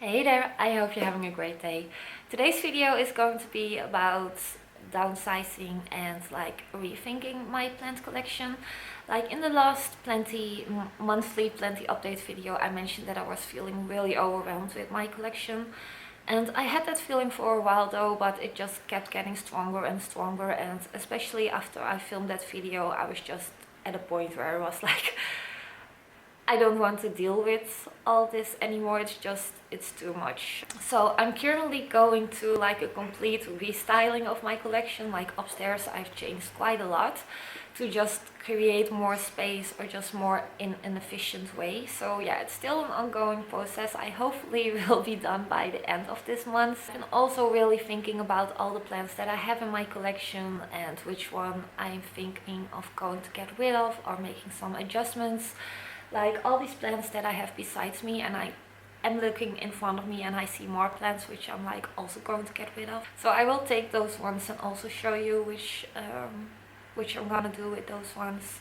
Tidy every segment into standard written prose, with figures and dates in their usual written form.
Hey there, I hope you're having a great day. Today's video is going to be about downsizing and rethinking my plant collection. Like in the last monthly plenty update video, I mentioned that I was feeling really overwhelmed with my collection. And I had that feeling for a while though, but it just kept getting stronger and stronger, and especially after I filmed that video, I was just at a point where I was like, I don't want to deal with all this anymore. It's too much. So I'm currently going to a complete restyling of my collection. Like upstairs I've changed quite a lot to just create more space or just more in an efficient way. So yeah, it's still an ongoing process. I hopefully will be done by the end of this month. And also really thinking about all the plants that I have in my collection and which one I'm thinking of going to get rid of or making some adjustments. Like all these plants that I have besides me, and I am looking in front of me and I see more plants which I'm also going to get rid of. So I will take those ones and also show you which I'm gonna do with those ones.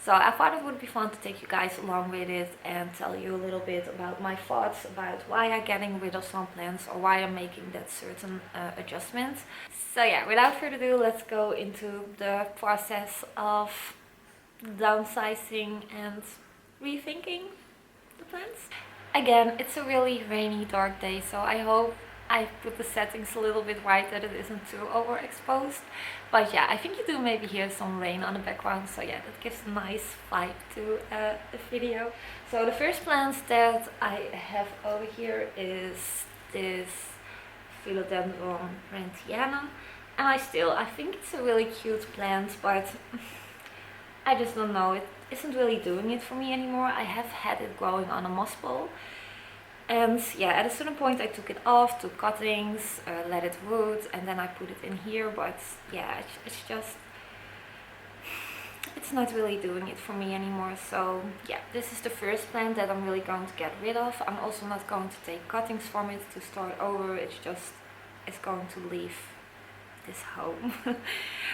So I thought it would be fun to take you guys along with it and tell you a little bit about my thoughts about why I'm getting rid of some plants or why I'm making that certain adjustment. So yeah, without further ado, let's go into the process of downsizing and rethinking the plants. Again, it's a really rainy, dark day, so I hope I put the settings a little bit right, that it isn't too overexposed. But yeah, I think you do maybe hear some rain on the background, so yeah, that gives a nice vibe to the video. So the first plant that I have over here is this Philodendron Brazil, and I think it's a really cute plant, but I just don't know, it isn't really doing it for me anymore. I have had it growing on a moss bowl, and yeah, at a certain point I took it off, took cuttings, let it root, and then I put it in here. But yeah, it's not really doing it for me anymore. So yeah, this is the first plant that I'm really going to get rid of. I'm also not going to take cuttings from it to start over. It's going to leave this home.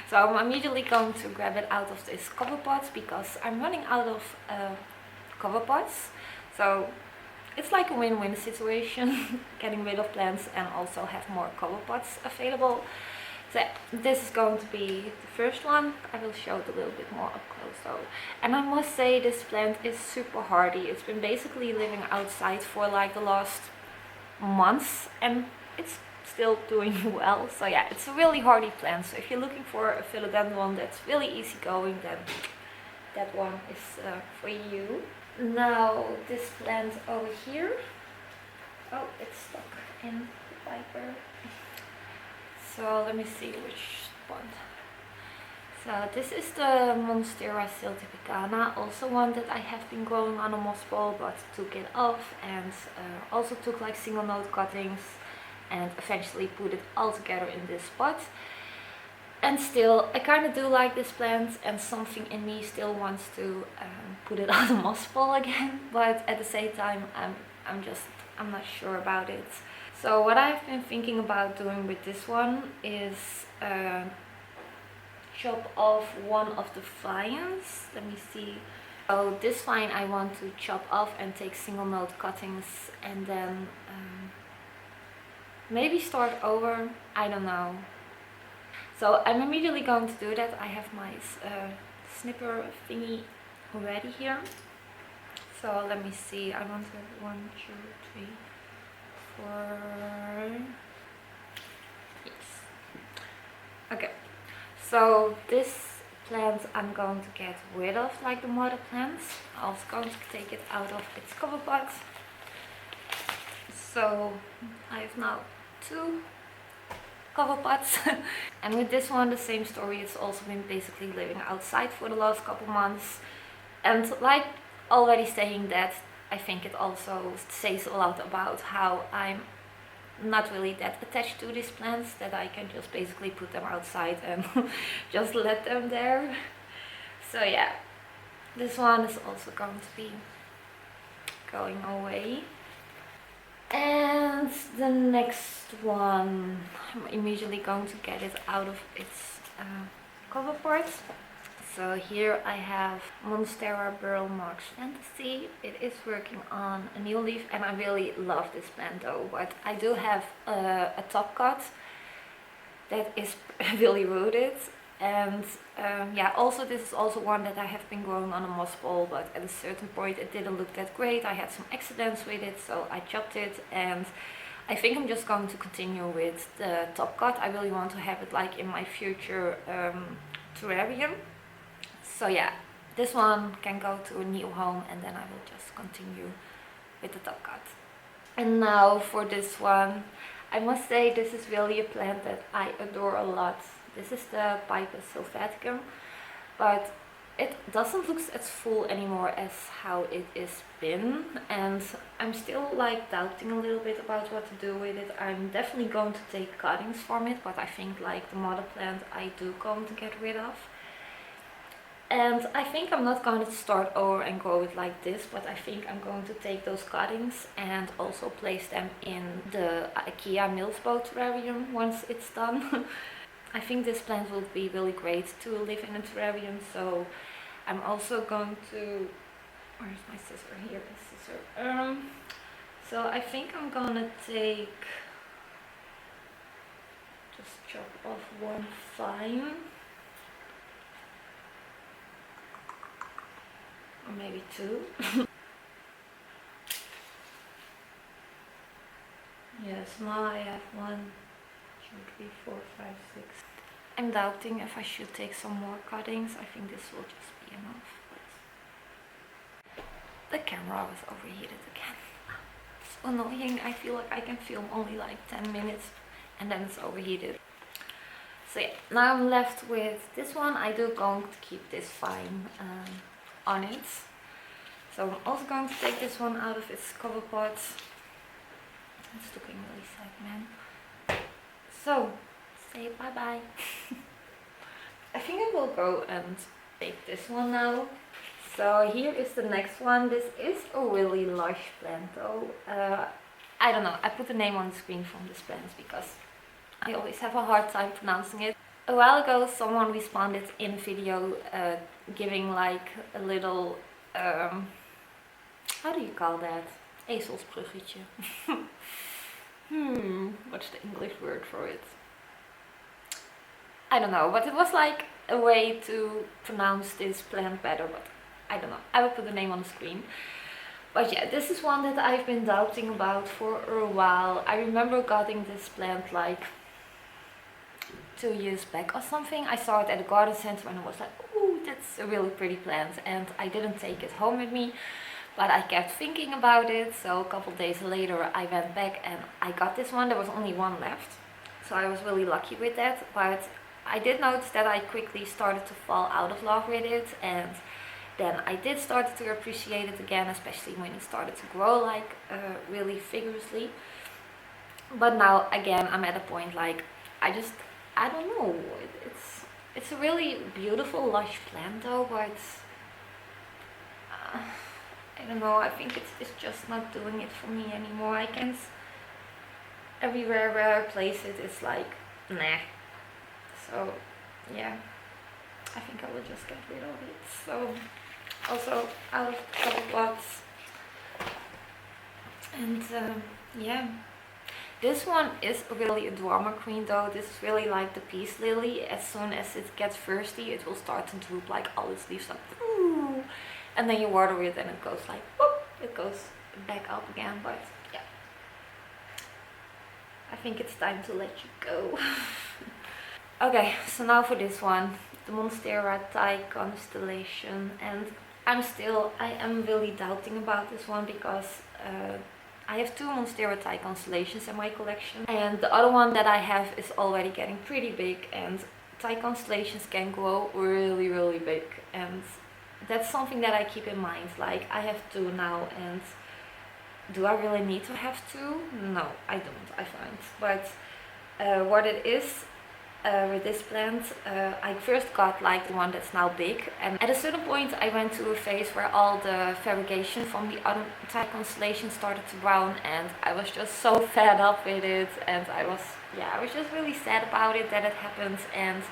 So I'm immediately going to grab it out of this cover pot because I'm running out of cover pots. So it's like a win-win situation, getting rid of plants and also have more cover pots available. So this is going to be the first one. I will show it a little bit more up close though. And I must say, this plant is super hardy. It's been basically living outside for the last months, and it's still doing well. So yeah, it's a really hardy plant. So if you're looking for a philodendron that's really easy going, then that one is for you. Now this plant over here, oh, it's stuck in the fiber. So let me see which one. So this is the Monstera Thai, also one that I have been growing on a moss bowl, but took it off and also took single node cuttings and eventually put it all together in this pot. And still, I kind of do like this plant, and something in me still wants to put it on a moss bowl again, but at the same time I'm not sure about it. So what I've been thinking about doing with this one is chop off one of the vines. Let me see. So this vine I want to chop off and take single node cuttings and then maybe start over, I don't know. So I'm immediately going to do that. I have my snipper thingy ready here. So let me see, I want to 1, 2, 3, 4. Yes. Okay, so this plant I'm going to get rid of, like the mother plants. I'm also going to take it out of its cover pot. So I have now 2 cover pots. And with this one, the same story. It's also been basically living outside for the last couple months. And like already saying that, I think it also says a lot about how I'm not really that attached to these plants, that I can just basically put them outside and just let them there. So yeah, this one is also going to be going away. And the next one, I'm immediately going to get it out of its cover pot. So here I have Monstera Burle Marx Fantasy. It is working on a new leaf and I really love this plant though, but I do have a top cut that is really rooted. And yeah, also this is also one that I have been growing on a moss ball, but at a certain point it didn't look that great. I had some accidents with it, so I chopped it, and I think I'm just going to continue with the top cut. I really want to have it like in my future terrarium. So yeah, this one can go to a new home and then I will just continue with the top cut. And now for this one, I must say this is really a plant that I adore a lot. This is the Pipus silvaticum, but it doesn't look as full anymore as how it is been, and I'm still like doubting a little bit about what to do with it. I'm definitely going to take cuttings from it, but I think like the mother plant I do going to get rid of. And I think I'm not going to start over and grow it like this, but I think I'm going to take those cuttings and also place them in the IKEA Milsbo terrarium once it's done. I think this plant will be really great to live in a terrarium, so I'm also going to... Where's my scissor? Here is scissor. So I think I'm gonna take... just chop off one fine. Or maybe two. Yes, now I have 1, 2, 3, 4, 5, 6. I'm doubting if I should take some more cuttings. I think this will just be enough. But the camera was overheated again. It's annoying. I feel like I can film only like 10 minutes and then it's overheated. So yeah, now I'm left with this one. I do going to keep this vine on it. So I'm also going to take this one out of its cover pot. It's looking really sad, man. So, say bye bye. I think I will go and take this one now. So here is the next one. This is a really lush plant though. I don't know, I put the name on the screen from this plant because I always have a hard time pronouncing it. A while ago someone responded in video giving like a little, how do you call that? Ezelsbruggetje. What's the English word for it? I don't know, but it was like a way to pronounce this plant better, but I don't know. I will put the name on the screen. But yeah, this is one that I've been doubting about for a while. I remember getting this plant like 2 years back or something. I saw it at a garden center and I was like, ooh, that's a really pretty plant, and I didn't take it home with me. But I kept thinking about it, so a couple days later I went back and I got this one. There was only one left, so I was really lucky with that. But I did notice that I quickly started to fall out of love with it, and then I did start to appreciate it again, especially when it started to grow like really vigorously. But now again I'm at a point like I don't know, it's a really beautiful lush plant though, but I don't know, I think it's just not doing it for me anymore. I can't, everywhere where I place it, it's like, nah. So, yeah, I think I will just get rid of it. So, also out of the couple pots. And, yeah. This one is really a drama queen though. This is really like the peace lily. As soon as it gets thirsty, it will start to droop like all its leaves up. Ooh. And then you water it and it goes like, whoop, it goes back up again. But yeah, I think it's time to let you go. Okay, so now for this one, the Monstera Thai constellation. And I am really doubting about this one because I have 2 Monstera Thai constellations in my collection. And the other one that I have is already getting pretty big, and Thai constellations can grow really, really big. And that's something that I keep in mind. Like, I have 2 now, and do I really need to have 2? No, I don't, I find. But what it is with this plant, I first got like the one that's now big, and at a certain point I went to a phase where all the variegation from the other Thai constellation started to brown, and I was just so fed up with it, and I was just really sad about it that it happened. And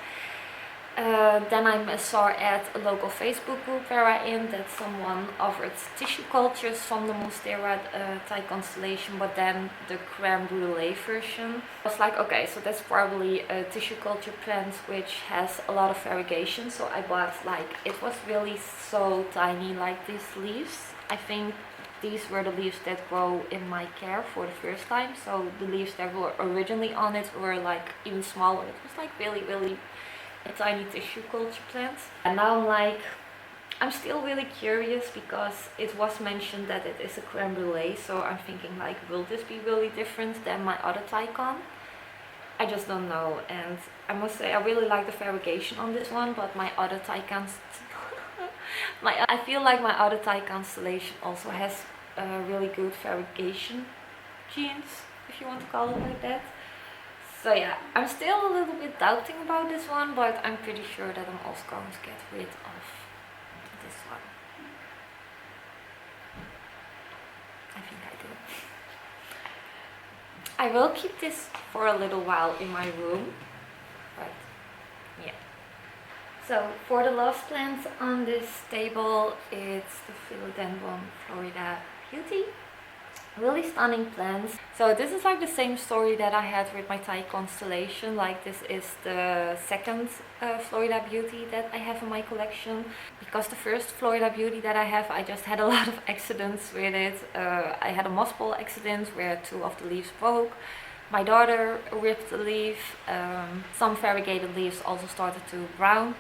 Then I saw at a local Facebook group where I'm in that someone offered tissue cultures from the Monstera Thai constellation, but then the creme brulee version. I was like, okay, so that's probably a tissue culture plant which has a lot of variegation. So I bought, like, it was really so tiny, like these leaves. I think these were the leaves that grow in my care for the first time. So the leaves that were originally on it were like even smaller. It was like really a tiny tissue culture plant. And now I'm like, I'm still really curious because it was mentioned that it is a creme brulee, so I'm thinking like, will this be really different than my other Taikon? I just don't know. And I must say I really like the variegation on this one, but my other Taikons I feel like my other Thai constellation also has really good variegation genes, if you want to call it like that. So yeah, I'm still a little bit doubting about this one, but I'm pretty sure that I'm also going to get rid of this one. I think I do. I will keep this for a little while in my room, but yeah. So for the last plant on this table, it's the Philodendron Florida Beauty. Really stunning plants. So this is like the same story that I had with my Thai constellation. Like, this is the second Florida Beauty that I have in my collection, because the first Florida Beauty that I have, I just had a lot of accidents with it. I had a moss ball accident where 2 of the leaves broke. My daughter ripped the leaf. Some variegated leaves also started to brown.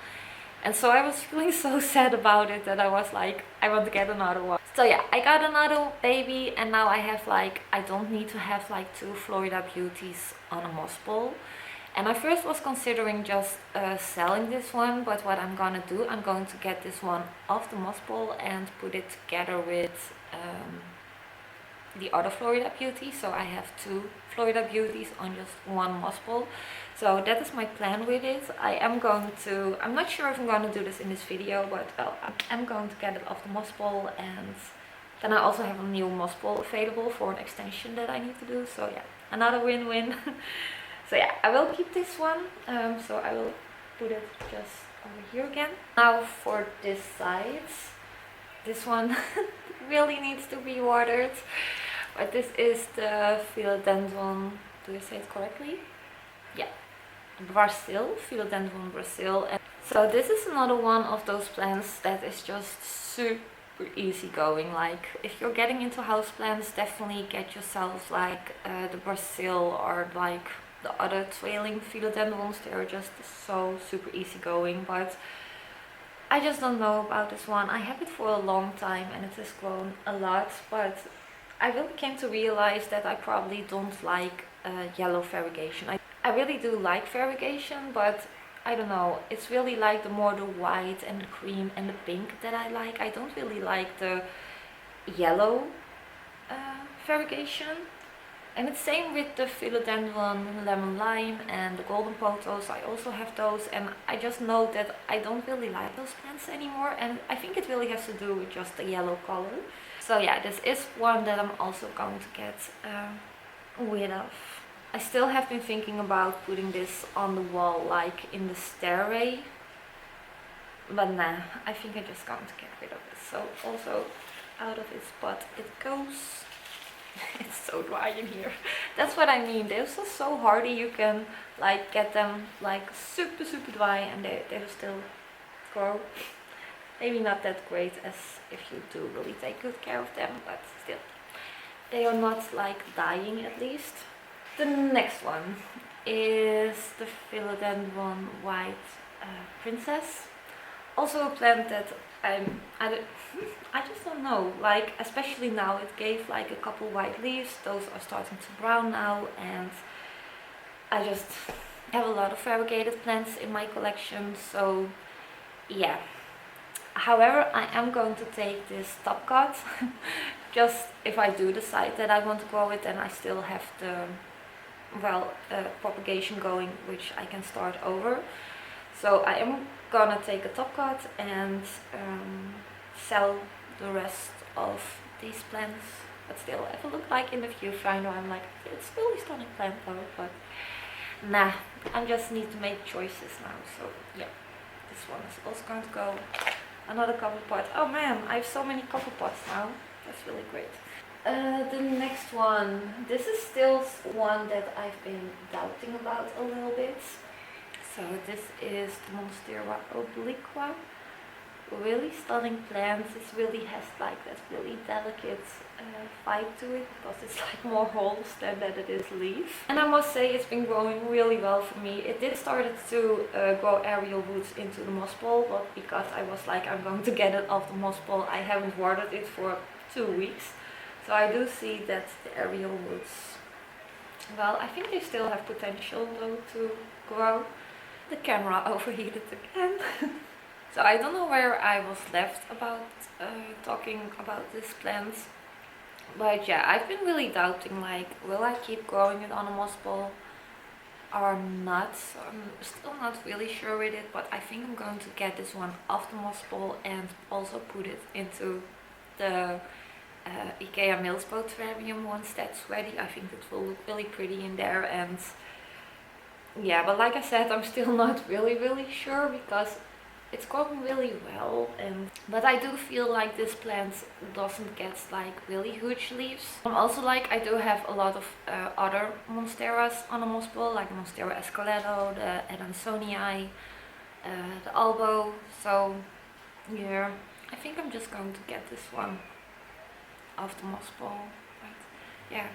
And so I was feeling so sad about it that I was like, I want to get another one. So yeah, I got another baby, and now I have like, I don't need to have like 2 Florida Beauties on a moss ball. And I first was considering just selling this one, but what I'm gonna do, I'm going to get this one off the moss ball and put it together with the other Florida Beauty. So I have 2 Florida Beauties on just one moss ball. So that is my plan with it. I'm not sure if I'm going to do this in this video, but I'm going to get it off the moss ball, and then I also have a new moss ball available for an extension that I need to do. So yeah, another win-win. So yeah, I will keep this one. So I will put it just over here again. Now for this side, this one really needs to be watered. But this is the Philodendron, do you say it correctly? Yeah, Brazil, Philodendron Brazil. And so this is another one of those plants that is just super easy going. Like, if you're getting into houseplants, definitely get yourself like the Brazil or like the other trailing philodendrons. They're just so super easy going, but I just don't know about this one. I have it for a long time and it has grown a lot, but I really came to realize that I probably don't like yellow variegation. I really do like variegation, but I don't know, it's really like the more the white and the cream and the pink that I like. I don't really like the yellow variegation. And it's same with the Philodendron Lemon Lime and the Golden Pothos. I also have those, and I just know that I don't really like those plants anymore, and I think it really has to do with just the yellow color. So yeah, this is one that I'm also going to get rid of. I still have been thinking about putting this on the wall, like in the stairway, but nah, I think I'm just going to get rid of it. So also out of its pot it goes. It's so dry in here. That's what I mean. They're so hardy. You can like get them like super dry and they'll still grow. Maybe not that great as if you do really take good care of them, but still. They are not like dying, at least. The next one is the Philodendron White Princess. Also a plant that I just don't know, like especially now it gave like a couple white leaves. Those are starting to brown now, and I just have a lot of variegated plants in my collection, so yeah. However, I am going to take this top cut. Just if I do decide that I want to grow it, then I still have the propagation going, which I can start over. So I am gonna take a top cut and sell the rest of these plants. But still, if I look like in the future, I know I'm like, it's really stunning plant though, but nah, I just need to make choices now, so yeah. this one is also going to go. Another copper pot. Oh man, I have so many copper pots now. That's really great. The next one. This is still one that I've been doubting about a little bit. So this is the Monstera obliqua. Really stunning plant. It really has like that really delicate vibe to it, because it's like more holes than that it is leaves. And I must say it's been growing really well for me. It did started to grow aerial roots into the moss ball, but because I was like, I'm going to get it off the moss ball, I haven't watered it for 2 weeks. So I do see that the aerial roots, well, I think they still have potential though to grow. The camera overheated again. So I don't know where I was left about talking about this plant. But yeah, I've been really doubting, like, will I keep growing it on a moss ball or not? So I'm still not really sure with it, but I think I'm going to get this one off the moss ball and also put it into the IKEA Milspo terrarium once that's ready. I think it will look really pretty in there. And yeah, but like I said, I'm still not really sure, because it's growing really well, but I do feel like this plant doesn't get like really huge leaves. Also, like, I do have a lot of other monsteras on a moss ball, like Monstera esqueleto, the Adansonii, the albo. So yeah, I think I'm just going to get this one off the moss ball. But yeah,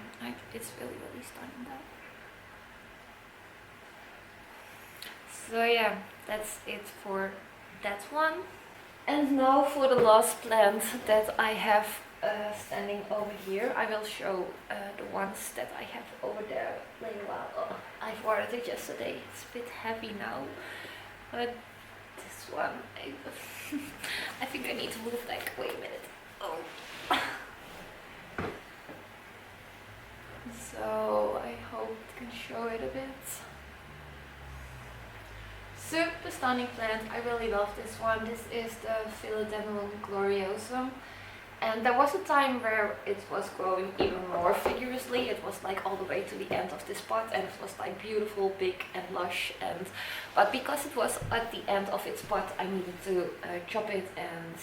it's really stunning though. So yeah, that's it for that one. And now for the last plant that I have standing over here. I will show the ones that I have over there later on. Oh, I've watered it yesterday. It's a bit heavy now, but this one, I think I need to move back. Wait a minute. Oh. So I hope I can show it a bit. Super stunning plant. I really love this one. This is the Philodendron gloriosum, and there was a time where it was growing even more vigorously. It was like all the way to the end of this pot, and it was like beautiful, big and lush. But because it was at the end of its pot, I needed to chop it and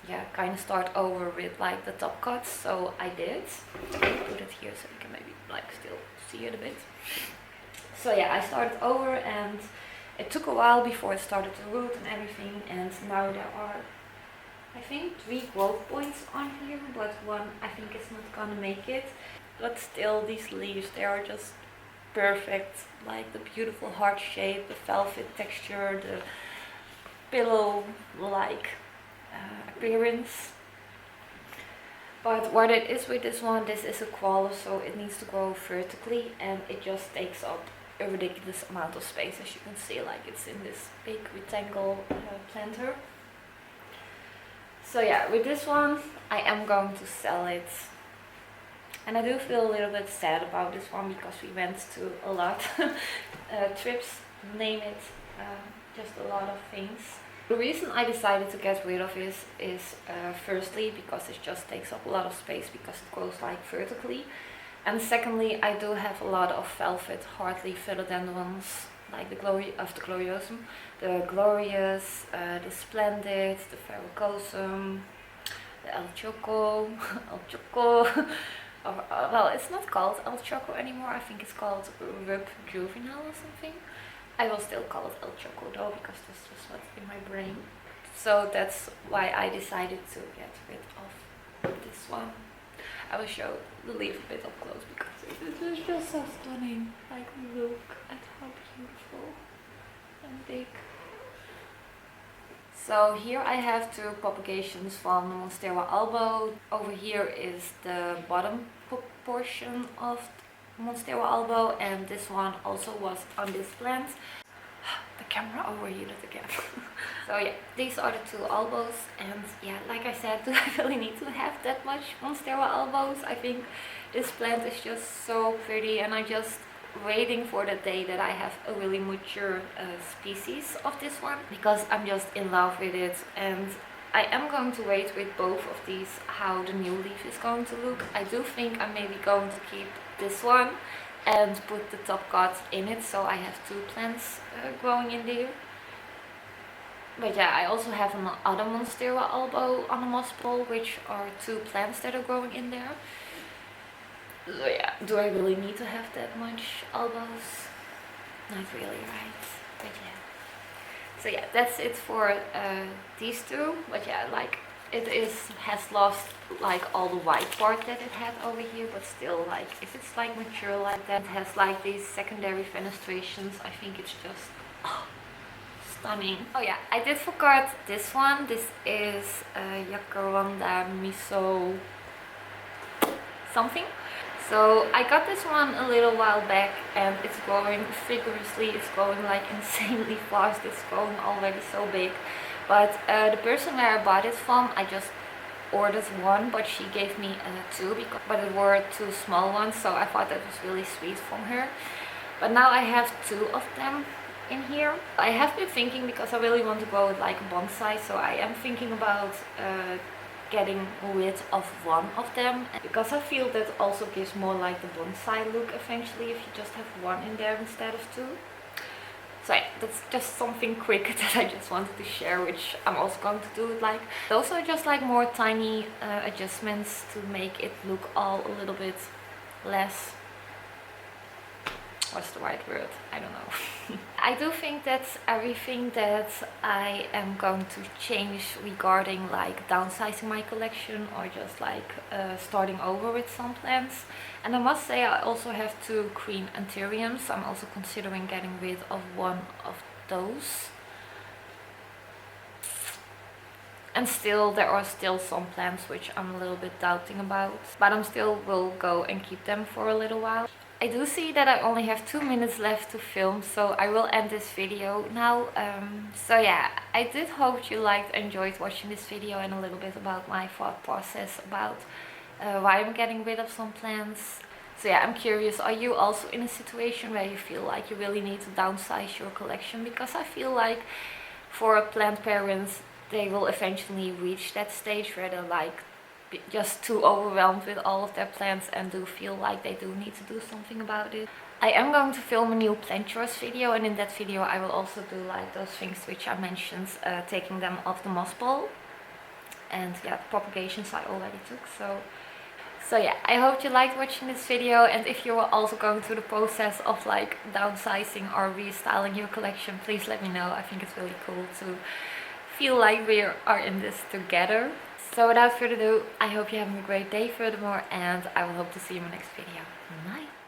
yeah, kind of start over with like the top cuts. So I did. I'll put it here so you can maybe like still see it a bit. So yeah, I started over, and it took a while before it started to root and everything, and now there are, I think, 3 growth points on here, but one I think is not gonna make it. But still, these leaves, they are just perfect, like the beautiful heart shape, the velvet texture, the pillow-like appearance. But what it is with this one, this is a koala, so it needs to grow vertically, and it just takes up a ridiculous amount of space, as you can see, like it's in this big rectangle planter. So yeah, with this one I am going to sell it, and I do feel a little bit sad about this one because we went to a lot trips, name it, just a lot of things. The reason I decided to get rid of it is firstly because it just takes up a lot of space because it grows like vertically. And secondly, I do have a lot of velvet hardleaf philodendrons, like the gloriosum, the glorious, the splendid, the verrucosum, the el choco, well, it's not called el choco anymore. I think it's called rub juvenile or something. I will still call it el choco though, because this was what's in my brain. So that's why I decided to get rid of this one. I will show the leaf a bit up close because it is just so stunning. Like, look at how beautiful and big. So here I have 2 propagations from the Monstera albo. Over here is the bottom portion of Monstera albo, and this one also was on this plant. The camera overheated again. So yeah, these are the 2 albos, and yeah, like I said, do I really need to have that much Monstera albos? I think this plant is just so pretty, and I'm just waiting for the day that I have a really mature species of this one, because I'm just in love with it. And I am going to wait with both of these how the new leaf is going to look. I do think I'm maybe going to keep this one and put the top cut in it, so I have 2 plants growing in there. But yeah, I also have another Monstera albo on the moss bowl, which are 2 plants that are growing in there. So yeah, do I really need to have that much albos? Not really, right? But yeah. So yeah, that's it for these 2. But yeah, like has lost like all the white part that it had over here, but still, like if it's like mature like that, it has like these secondary fenestrations. I think it's just stunning. Oh yeah, I did forget this one. This is Jacaranda miso something. So I got this one a little while back, and it's growing vigorously. It's growing like insanely fast. It's growing already so big. But the person where I bought it from, I just ordered 1, but she gave me 2 but it were 2 small ones, so I thought that was really sweet from her. But now I have 2 of them in here. I have been thinking, because I really want to go with like a bonsai, so I am thinking about getting rid of 1 of them, because I feel that also gives more like the bonsai look eventually if you just have 1 in there instead of 2. So yeah, that's just something quick that I just wanted to share, which I'm also going to do with like, those are just like more tiny adjustments to make it look all a little bit less, what's the right word? I don't know. I do think that's everything that I am going to change regarding like downsizing my collection, or just like starting over with some plants. And I must say, I also have 2 green anthuriums. I'm also considering getting rid of 1 of those. And still, there are still some plants which I'm a little bit doubting about, but I'm still will go and keep them for a little while. I do see that I only have 2 minutes left to film, so I will end this video now. So yeah, I did hope you enjoyed watching this video, and a little bit about my thought process about why I'm getting rid of some plants. So yeah, I'm curious, are you also in a situation where you feel like you really need to downsize your collection? Because I feel like for plant parents, they will eventually reach that stage where they're like just too overwhelmed with all of their plants and do feel like they do need to do something about it. I am going to film a new plant chores video, and in that video I will also do like those things which I mentioned, taking them off the moss bowl, and yeah, the propagations I already took. So yeah, I hope you liked watching this video, and if you are also going through the process of like downsizing or restyling your collection, please let me know. I think it's really cool to feel like we are in this together. So without further ado, I hope you're having a great day furthermore, and I will hope to see you in my next video. Bye!